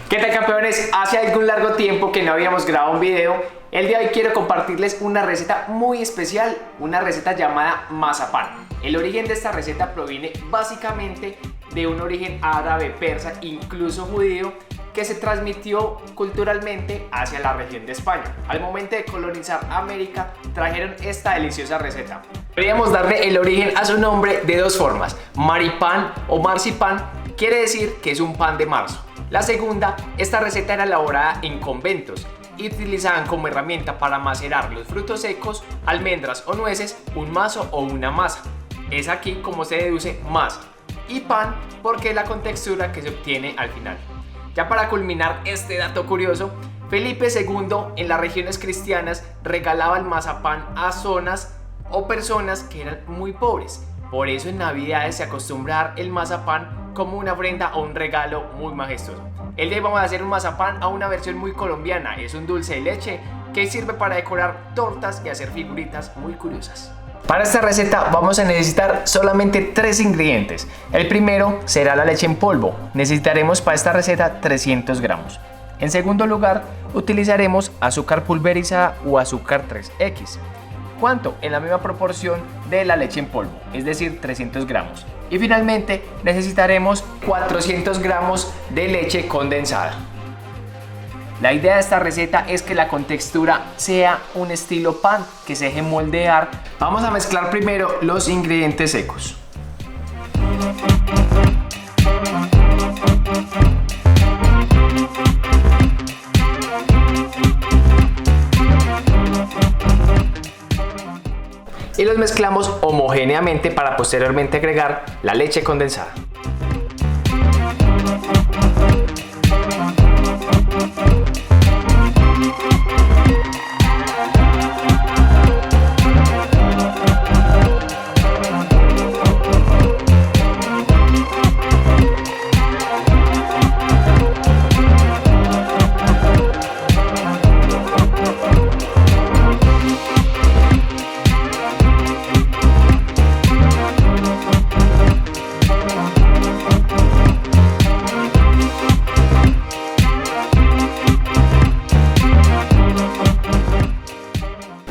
¿Qué tal, campeones? Hace algún largo tiempo que no habíamos grabado un video. El día de hoy quiero compartirles una receta muy especial, una receta llamada mazapán. El origen de esta receta proviene básicamente de un origen árabe, persa, incluso judío, que se transmitió culturalmente hacia la región de España. Al momento de colonizar América, trajeron esta deliciosa receta. Podríamos darle el origen a su nombre de dos formas: maripán o marcipán, quiere decir que es un pan de marzo. La segunda, esta receta era elaborada en conventos y utilizaban como herramienta para macerar los frutos secos, almendras o nueces, un mazo o una masa. Es aquí como se deduce masa. Y pan porque es la contextura que se obtiene al final. Ya para culminar este dato curioso, Felipe II en las regiones cristianas regalaba el mazapán a zonas o personas que eran muy pobres. Por eso en Navidades se acostumbra a dar el mazapán como una ofrenda o un regalo muy majestuoso. El día de hoy vamos a hacer un mazapán a una versión muy colombiana. Es un dulce de leche que sirve para decorar tortas y hacer figuritas muy curiosas. Para esta receta vamos a necesitar solamente 3 ingredientes. El primero será la leche en polvo. Necesitaremos para esta receta 300 gramos. En segundo lugar, utilizaremos azúcar pulverizada o azúcar 3X. ¿Cuánto? En la misma proporción de la leche en polvo, es decir, 300 gramos. Y finalmente necesitaremos 400 gramos de leche condensada. La idea de esta receta es que la contextura sea un estilo pan, que se deje moldear. Vamos a mezclar primero los ingredientes secos. Y los mezclamos homogéneamente para posteriormente agregar la leche condensada.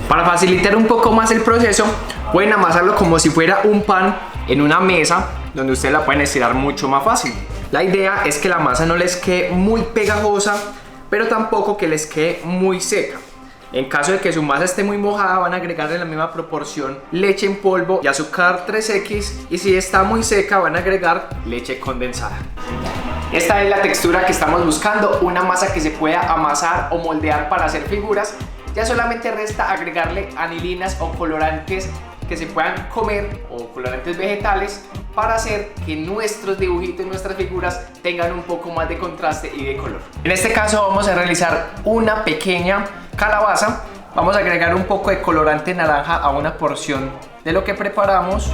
Para facilitar un poco más el proceso, pueden amasarlo como si fuera un pan en una mesa donde ustedes la pueden estirar mucho más fácil. La idea es que la masa no les quede muy pegajosa, pero tampoco que les quede muy seca. En caso de que su masa esté muy mojada, van a agregarle la misma proporción leche en polvo y azúcar 3X, y si está muy seca van a agregar leche condensada. Esta es la textura que estamos buscando, una masa que se pueda amasar o moldear para hacer figuras. Ya solamente resta agregarle anilinas o colorantes que se puedan comer o colorantes vegetales para hacer que nuestros dibujitos, nuestras figuras tengan un poco más de contraste y de color. En este caso vamos a realizar una pequeña calabaza. Vamos a agregar un poco de colorante naranja a una porción de lo que preparamos.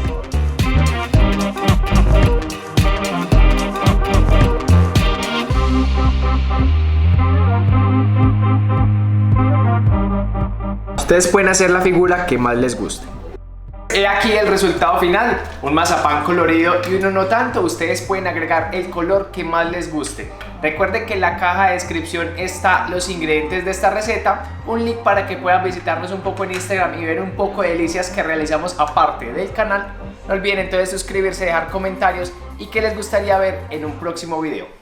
Ustedes pueden hacer la figura que más les guste. He aquí el resultado final, un mazapán colorido y uno no tanto. Ustedes pueden agregar el color que más les guste. Recuerden que en la caja de descripción están los ingredientes de esta receta, un link para que puedan visitarnos un poco en Instagram y ver un poco de delicias que realizamos aparte del canal. No olviden entonces suscribirse, dejar comentarios y qué les gustaría ver en un próximo video.